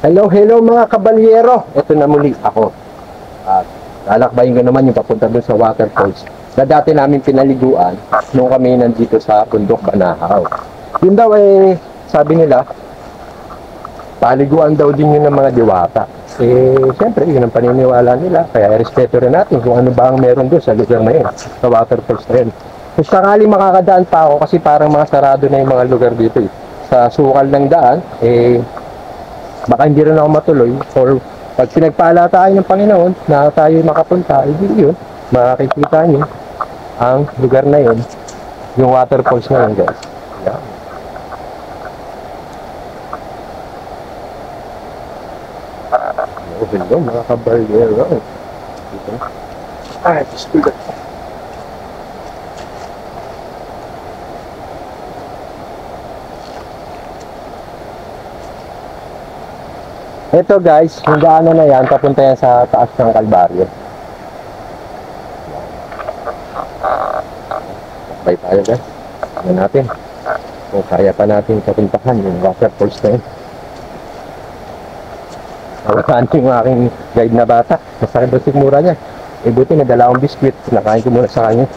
Hello, hello mga kabalyero. Ito na muli ako. At lalakbayin ko naman yung papunta doon sa waterfalls na dati namin pinaliguan nung kami nandito sa Bundok Banahaw. Yun daw sabi nila, paliguan daw din yun ng mga diwata. Siyempre, yun ang paniniwala nila. Kaya respeto rin natin kung ano ba ang meron doon sa lugar na yun, sa waterfalls na yun. Kung sakali makakadaan pa ako kasi parang mga sarado na yung mga lugar dito. Sa sukal ng daan, baka hindi rin ako matuloy, or pag pinagpala tayo ng Panginoon na tayo makapunta, hindi yun, makikita nyo ang lugar na yun, yung waterfalls na yun, guys. Yeah. Hello, mga kabalyero. Dito. Ay, disculpa. Ito guys, yung daanan na yan, papunta yan sa taas ng Kalbaryo. Bye tayo guys. Tignan natin kung kaya pa natin kapuntahan yung waterfalls na yun. Nawakaan yung aking guide na bata. Masakit daw sigmura niya. Buti nadala akong biskwit. Nakain ko muna sa kanya.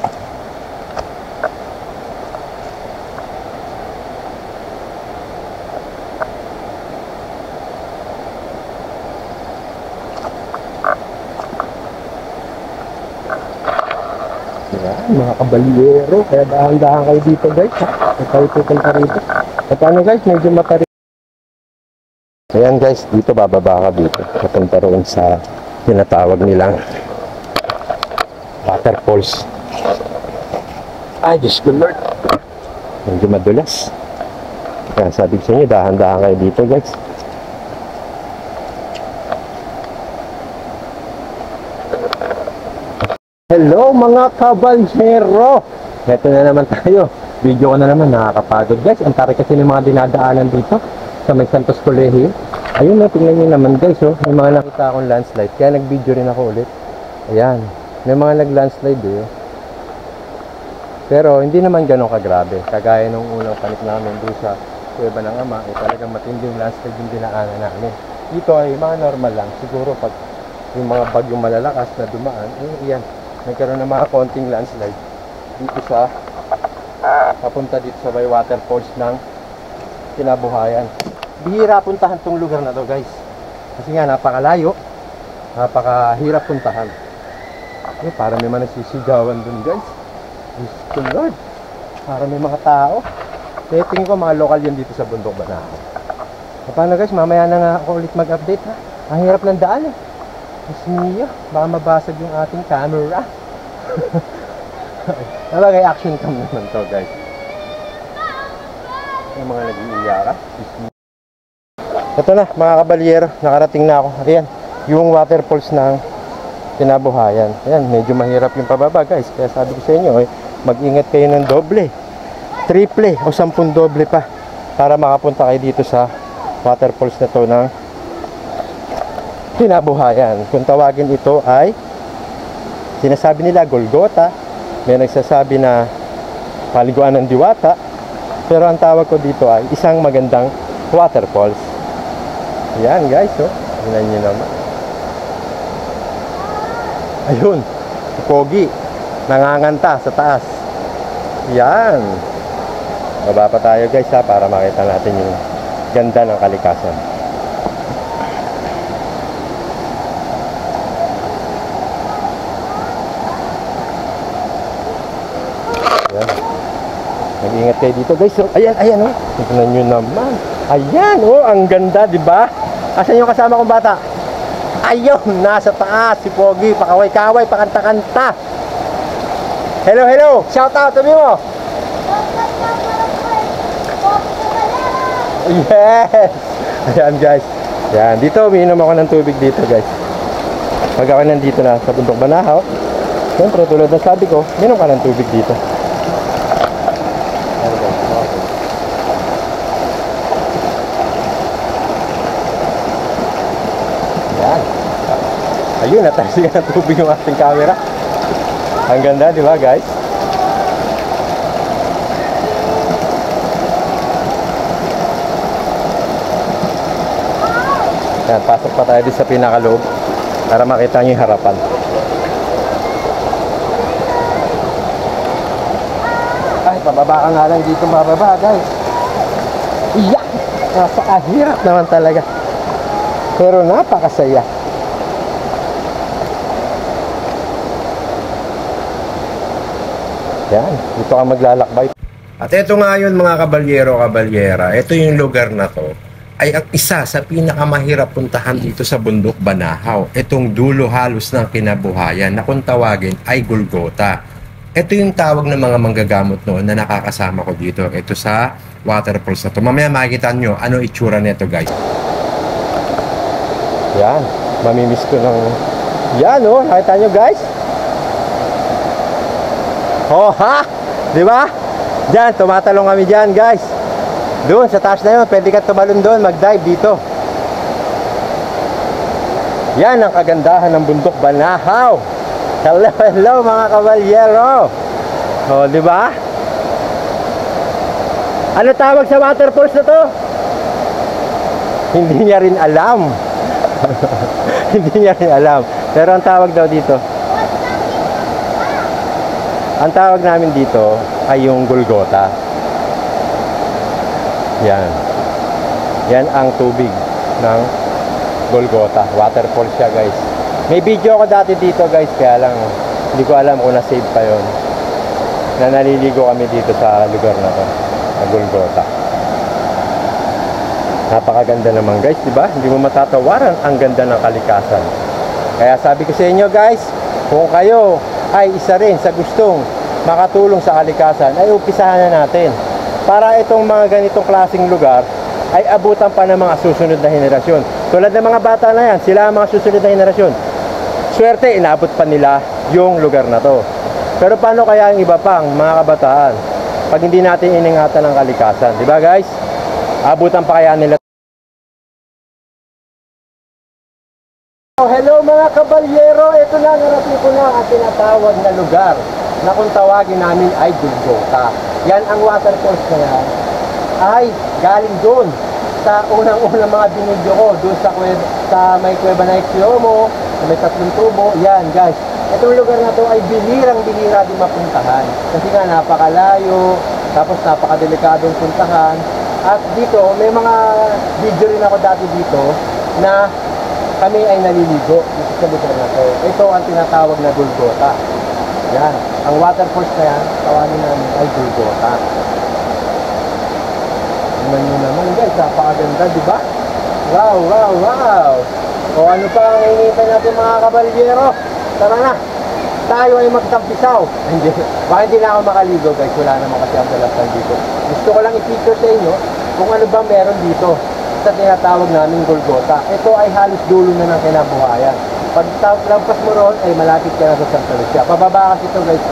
Mga kabalyero, kaya dahan-dahan kayo dito guys ha. Kayo pupunta rito. At ano guys, medyo matarik. Ayan guys, dito bababa ka dito. Papunta roon sa tinatawag nilang waterfalls. Ay, Diyos ko Lord. Medyo madulas. Kaya sabi ko sa inyo, dahan-dahan kayo dito guys. Hello mga kabalyero! Ito na naman tayo. Video ko na naman, nakakapagod guys. Ang tarik kasi ng mga dinadaanan dito sa may Santos Colegio. Ayun na, tingnan nyo naman guys. May mga nakita akong landslide. Kaya nag-video rin ako ulit. Ayan, may mga nag-landslide Pero hindi naman ganun kagrabe. Kagaya nung unang panik namin doon sa Kuweba ng Ama, talagang matinding landslide yung dinaanan namin. Dito ay mga normal lang. Siguro pag yung mga bagyong malalakas na dumaan, iyan. Nagkaroon ng mga konting landslide dito sa papunta dito sa may waterfalls ng Kinabuhayan. Bihira puntahan tong lugar na to guys, kasi nga napakalayo, napakahirap puntahan. Para may mga nagsisigawan dun guys. Good Lord, para may mga tao. Tingin ko mga lokal yun dito sa Bundok Banahaw. Paano guys, mamaya na nga ako ulit mag-update ha. Ang hirap ng daan Ismiyo, baka mabasag yung ating camera. Nalagay action cam naman to guys. Yung mga nag-iiyara. Ito na mga kabalyero, nakarating na ako. Ayan, yung waterfalls ng Kinabuhayan. Ayan, medyo mahirap yung pababa guys. Kaya sabi ko sa inyo, mag-ingat kayo ng doble, triple o 10 doble pa para makapunta kayo dito sa waterfalls na to ng Kinabuhayan. Kung tawagin ito ay, sinasabi nila Golgota, may nagsasabi na paliguan ng diwata, pero ang tawag ko dito ay isang magandang waterfalls. Yan guys, tingnan nyo naman. Ayun, pogi, nanganganta sa taas. Yan, baba pa tayo guys ha, para makita natin yung ganda ng kalikasan. Mag-ingat kayo dito guys. Ayan, ayan tignan nyo naman. Ayan, ang ganda, di ba? Asan yung kasama kong bata? Ayun, nasa taas si Pogi, pakaway-kaway, pakanta-kanta. Hello, hello. Shout out, sabi mo. Yes. Ayan guys. Ayan, dito umiinom ako ng tubig dito guys. Pag ako nandito na sa Bundok Banahaw, siyempre tulad na sabi ko, minom ka ng tubig dito. Ayun, natalsikan ng tubig yung ating camera. Ang ganda, di ba guys? Yan, pasok pa tayo dito sa pinakaloob para makita nyo yung harapan. Ay, pababa ka nga lang dito, mababa guys. Iyak! Napakahirap naman talaga. Pero napakasaya. Yan, dito ka maglalakbay. At ito nga yun mga kabalyero, kabalyera. Ito yung lugar na to ay ang isa sa pinakamahirap puntahan dito sa Bundok Banahaw. Itong dulo halos ng kinabuhayan na kung tawagin ay Golgota. Ito yung tawag ng mga manggagamot noon na nakakasama ko dito. Ito sa waterfalls na to. Mamaya makikita nyo ano itsura nito guys. Yan, mamimiss ko ng... Yan oh, nakita nyo guys? Oh ha? Diba? Diyan, tumatalong kami dyan guys. Doon, sa taas na yun, pwede ka tumalon doon, mag-dive dito. Yan ang kagandahan ng Bundok Banahaw. Hello, hello mga kabalyero. O, di ba? Ano tawag sa waterfalls na to? Hindi niya rin alam. Hindi niya rin alam. Pero ang tawag daw dito, ang tawag namin dito ay yung Golgota. Yan. Yan ang tubig ng Golgota. Waterfall siya guys. May video ako dati dito guys, kaya lang hindi ko alam kung na-save pa yun. Na naliligo kami dito sa lugar na to, na Golgota. Napakaganda naman guys, di ba? Hindi mo matatawaran ang ganda ng kalikasan. Kaya sabi ko sa inyo guys, kung kayo ay isa rin sa gustong makatulong sa kalikasan, ay umpisahan na natin. Para itong mga ganitong klaseng lugar ay abutan pa ng mga susunod na henerasyon. Tulad ng mga bata na yan, sila ang mga susunod na henerasyon. Swerte, inaabot pa nila yung lugar na to. Pero paano kaya ang iba pang mga kabataan pag hindi natin iningatan ng kalikasan? Diba guys? Abutan pa kaya nila. Hello mga kabalyero, ito na, narating ko na ang tinatawag na lugar na kung tawagin namin ay Golgota. Yan ang waterfalls na yan ay galing doon sa unang-unang mga binidyo ko doon sa may Cueva na Ixiomo, may 3 tubo. Yan guys, itong lugar na to ay bihirang-bihira din mapuntahan kasi nga napakalayo, tapos napakadelikadong puntahan. At dito may mga video rin ako dati dito na kami ay naliligo sa lugar na to. Ito ang tinatawag na Golgota. Yan, ang waterfalls na yan, tawagin namin ay Golgota. Tingnan nyo naman guys, napakaganda, di ba? Wow, wow, wow! O ano pa ang hinihintay natin mga kabalyero? Tara na, tayo ay magtampisaw. Hindi, baka hindi na ako makaligo guys, wala naman kasi ang dalastan dito. Gusto ko lang i-picture sa inyo kung ano ba meron dito sa tinatawag namin Golgota. Ito ay halos dulo na ng kinabuhayan. Pag lampas mo roon, ay malapit ka na sa Santa Lucia. Pababa kasi ito guys.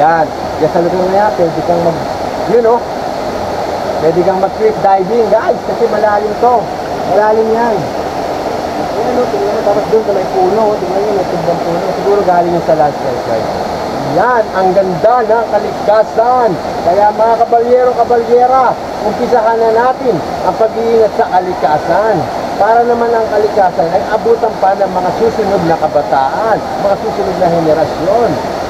Yan, yan sa lugar na yan, pwede kang pwede kang mag-cliff diving guys, kasi malalim to. Malalim yan. Yan o, tingnan mo, tapos doon sa may puno, tingnan nyo, may tubang puno. Siguro galing yung sa landslide guys. Yan, ang ganda ng kalikasan. Kaya mga kabalyero, kabalyera, umpisahan na natin ang pag-iingat sa kalikasan. Para naman ang kalikasan ay abutan pa ng mga susunod na kabataan, mga susunod na henerasyon.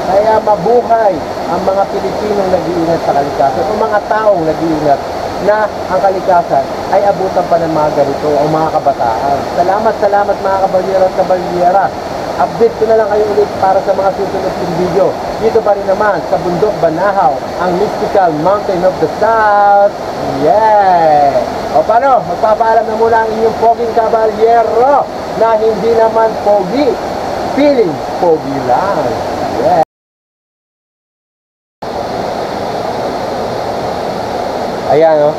Kaya mabuhay ang mga Pilipinong nag-iingat sa kalikasan o mga taong nag-iingat na ang kalikasan ay abutan pa ng mga ganito o mga kabataan. Salamat, salamat mga kabalyero at kabalyera. Update ko na lang kayo ulit para sa mga susunod ng video. Dito pa rin naman sa Bundok Banahaw, ang mystical mountain of the south. Yeah! O paano? Magpapaalam na muna ang inyong poging kabalyero na hindi naman pogi. Feeling pogi lang. Yeah! Ayan o.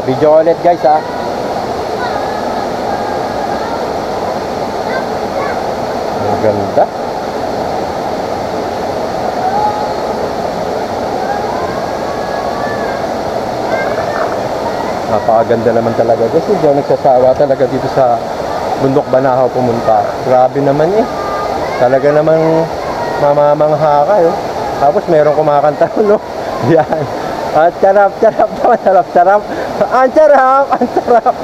Video ulit guys ha. Ang ganda. Napakaganda naman talaga guys. Hindi ako nagsasawa talaga dito sa Bundok Banahaw pumunta. Grabe naman eh. Talaga namang mamamangha ka eh. Tapos meron kumakanta no. Yan. At charap, charap naman, charap, charap. Ang sarap, ang sarap.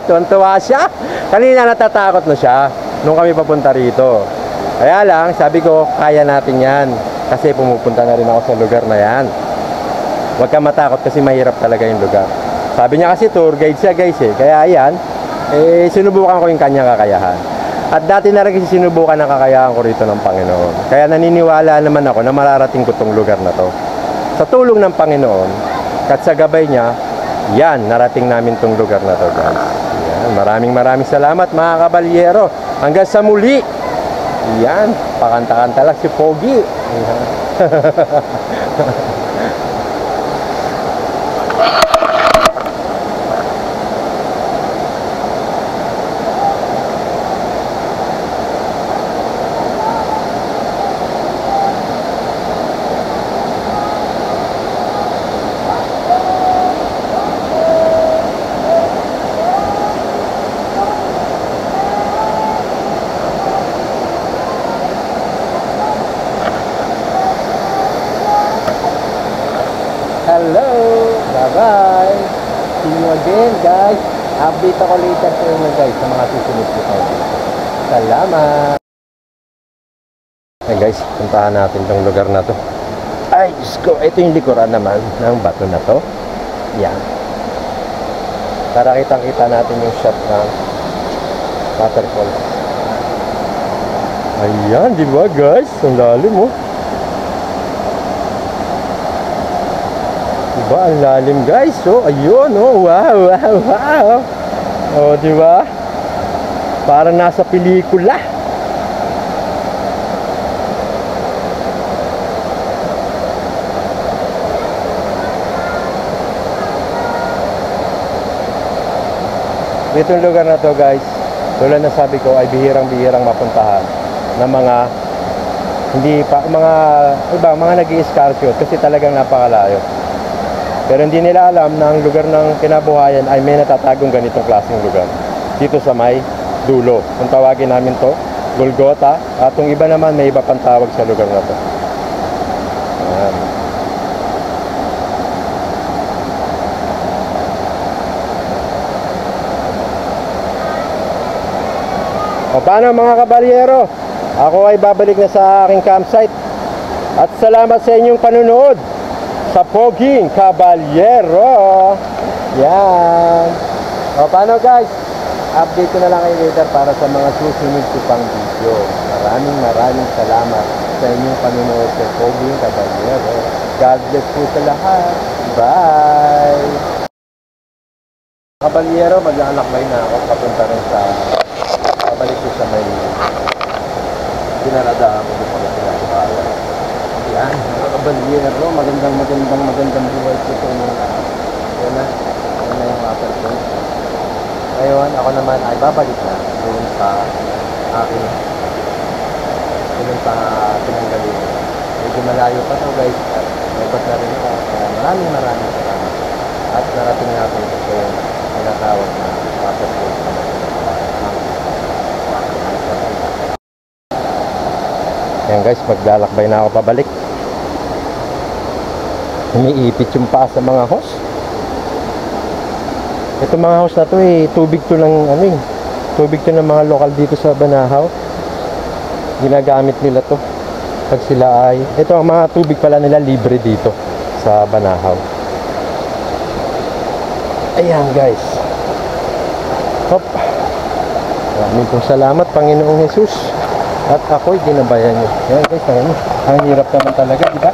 Tuwan-tuwa siya. Kanina natatakot na siya nung kami papunta rito. Kaya lang, sabi ko, kaya natin yan. Kasi pumupunta na rin ako sa lugar na yan. Huwag ka matakot kasi mahirap talaga yung lugar. Sabi niya kasi tour guide siya guys eh. Kaya ayan, sinubukan ko yung kanyang kakayahan. At dati na rin kasi sinubukan ang kakayahan ko rito ng Panginoon. Kaya naniniwala naman ako na mararating ko tong lugar na to. Sa tulong ng Panginoon, at sa gabay niya, yan, narating namin tong lugar na to guys. Yan, maraming salamat mga kabalyero. Hanggang sa muli. Yan, pakanta-kanta lang si Pogi. Yan. Hello! Bye-bye! See you again guys! Update ako later sa inyo guys sa mga susunod ko tayo. Salamat! Hey guys, puntahan natin tong lugar na to. Ay, Diyos ko! Ito yung likuran naman ng bato na to. Yan. Para kitang-kita natin yung shot ng waterfall. Ayan, di ba guys? Ang lalim oh. Diba, ang lalim guys. So, ayun, oh, wow. Oh, diba? Parang nasa pelikula. Itong lugar na to guys, tulad na sabi ko, ay bihirang-bihirang mapuntahan ng mga mga nag-i-escarpio kasi talagang napakalayo. Pero hindi nila alam na ang lugar ng kinabuhayan ay may natatagong ganitong klaseng lugar. Dito sa may dulo. Kung tawagin namin to, Golgota. At yung iba naman, may iba pang tawag sa lugar na to. Ayan. O paano mga kabalyero? Ako ay babalik na sa aking campsite. At salamat sa inyong panunood sa Poging Kabalyero. Yan. O paano guys? Update ko na lang kayo later para sa mga susunod ko pang video. Maraming salamat sa inyong panunood sa Poging Kabalyero. God bless po sa lahat. Bye! Kabalyero, maglalakbay na ako papunta rin sa pabalik ko sa may pinaradaan ko dito na pinagkakala. Yan, mga kabalyero, magandang buhay po sa inyo. Yan na yung upper point. Ngayon, ako naman ay babalik na doon sa aking pinanggaling. Medyo malayo pa to guys, at nabot na rin ako. Kaya maraming salamat. At narating natin ito yung pinatawag na upper point na yan guys, maglalakbay na ako pabalik. Umiipit yung paa sa mga hose. Ito mga hose na to tubig to ng tubig to ng mga lokal dito sa Banahaw. Ginagamit nila to pag sila ay, ito ang mga tubig pala nila libre dito sa Banahaw. Ayan guys. Hop. Maraming pong salamat Panginoong Jesus. At ako'y ginabayan nyo. Yan guys, ang hirap naman talaga, diba?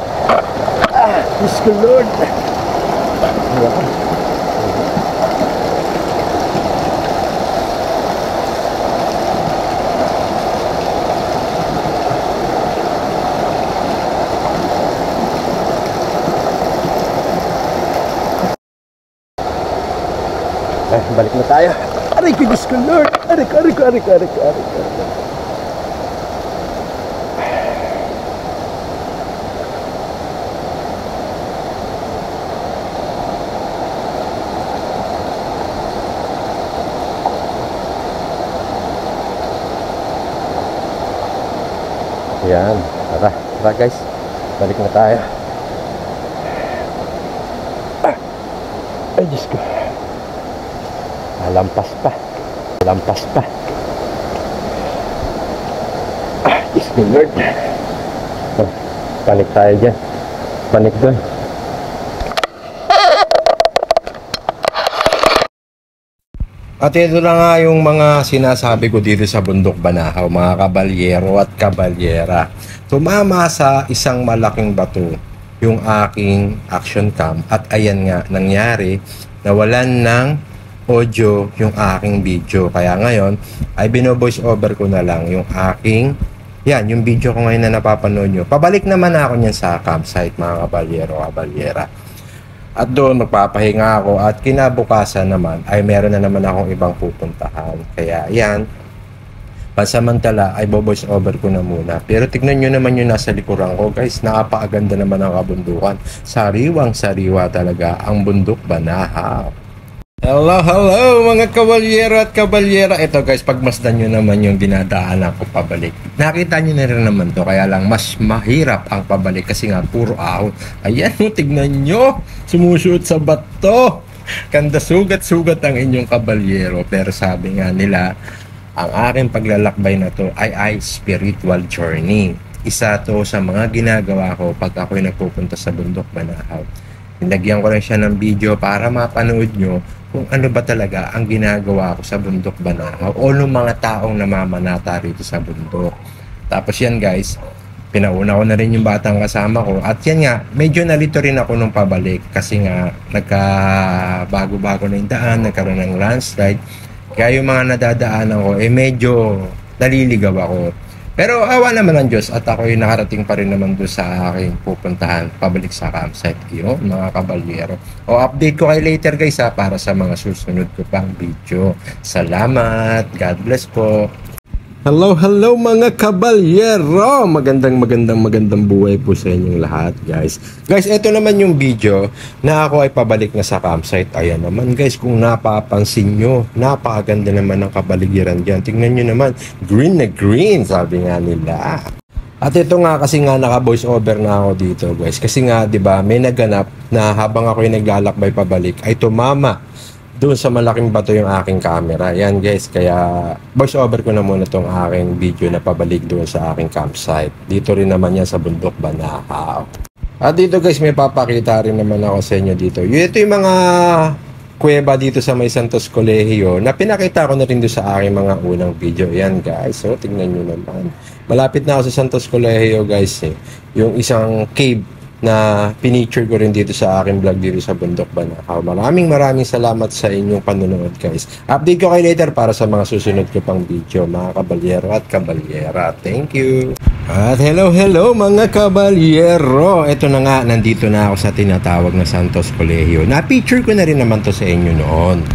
Diyos ko Lord! Balik na tayo. Aray ko, Diyos ko Lord! Aray ko. Yan, tara guys, balik na tayo. Ay Diyos ko. Lampas pa. Lampas pa. Diyos ko Lord. Oh, panik tayo dyan. Panik doon. At ito na nga yung mga sinasabi ko dito sa Bundok Banahaw, mga kabalyero at kabalyera. Tumama sa isang malaking bato yung aking action cam at ayan nga, nangyari, nawalan ng audio yung aking video. Kaya ngayon, ay bino-voice over ko na lang yung aking, yan, yung video ko ngayon na napapanood nyo. Pabalik naman ako niyan sa campsite, mga kabalyero, kabalyera. At doon magpapahinga ako at kinabukasan naman ay meron na naman akong ibang pupuntahan. Kaya yan, pansamantala ay voice over ko na muna. Pero tignan nyo naman yung nasa likuran ko guys, napakaganda naman ang kabundukan. Sariwang sariwa talaga ang Bundok Banahaw. Hello, hello mga kabalyero at kabalyera. Ito guys, pagmasdan nyo naman yung dinadaanan ko pabalik. Nakita nyo na rin naman to, kaya lang mas mahirap ang pabalik kasi nga puro ahon. Ayan, tignan nyo, sumusuot sa bato. Kanda sugat-sugat ang inyong kabalyero. Pero sabi nga nila, ang aking paglalakbay na to ay spiritual journey. Isa to sa mga ginagawa ko pag ako'y nagpupunta sa Bundok Banahaw. Nilagyan ko rin siya ng video para mapanood nyo kung ano ba talaga ang ginagawa ko sa Bundok Banahaw o ng mga taong namamanata rito sa bundok. Tapos yan guys, pinauna ko na rin yung batang kasama ko at yan nga, medyo nalito rin ako nung pabalik kasi nga nagka-bago-bago na yung daan, nagkaroon ng landslide. Kaya yung mga nadadaanan ko, medyo naliligaw ako. Pero awa naman ng Diyos at ako'y nakarating pa rin naman doon sa aking pupuntahan pabalik sa campsite. Yun, mga kabalyero. O update ko kayo later guys para sa mga susunod ko pang video. Salamat. God bless po. Hello, hello mga kabalyero! Magandang buhay po sa inyong lahat, guys. Guys, ito naman yung video na ako ay pabalik na sa campsite. Ayan naman, guys, kung napapansin nyo, napakaganda naman ng kabaligiran dyan. Tingnan nyo naman, green na green, sabi nga nila. At ito nga kasi nga naka-voice over na ako dito, guys. Kasi nga, di ba, may naganap na habang ako ay naglalakbay pabalik, ay tumama doon sa malaking bato yung aking camera. Yan guys, kaya voice over ko na muna tong aking video na pabalik doon sa aking campsite. Dito rin naman yan sa Bundok Banahaw. At dito guys, may papakita rin naman ako sa inyo dito. Ito yung mga kuweba dito sa may Santos Colegio na pinakita ko na rin doon sa aking mga unang video. Yan guys, so tingnan nyo naman. Malapit na ako sa Santos Colegio guys yung isang cave na pinicture ko rin dito sa aking vlog dito sa Bundok Banahaw. Maraming salamat sa inyong panonood guys. Update ko kayo later para sa mga susunod ko pang video, mga kabalyero at kabalyera. Thank you. At hello mga kabalyero. Ito na nga, nandito na ako sa tinatawag na Santos Colegio. Na-picture ko na rin naman to sa inyo noon.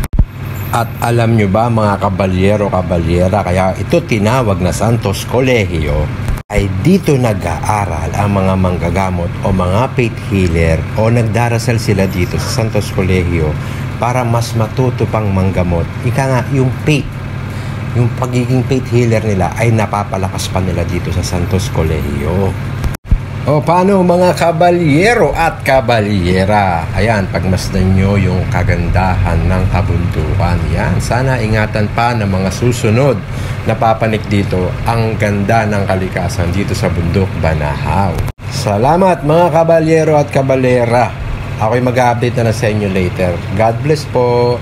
At alam nyo ba mga kabalyero, kabalyera, kaya ito tinawag na Santos Colegio, ay dito nag-aaral ang mga manggagamot o mga faith healer o nagdarasal sila dito sa Santos Colegio para mas matuto pang manggamot. Ika nga, yung faith, yung pagiging faith healer nila ay napapalakas pa nila dito sa Santos Colegio. O paano mga kabalyero at kabalyera? Ayan, pagmasdan nyo yung kagandahan ng kabundukan. Yan, sana ingatan pa ng mga susunod na papanik dito ang ganda ng kalikasan dito sa Bundok Banahaw. Salamat mga kabalyero at kabalyera. Ako'y mag-update na sa inyo later. God bless po.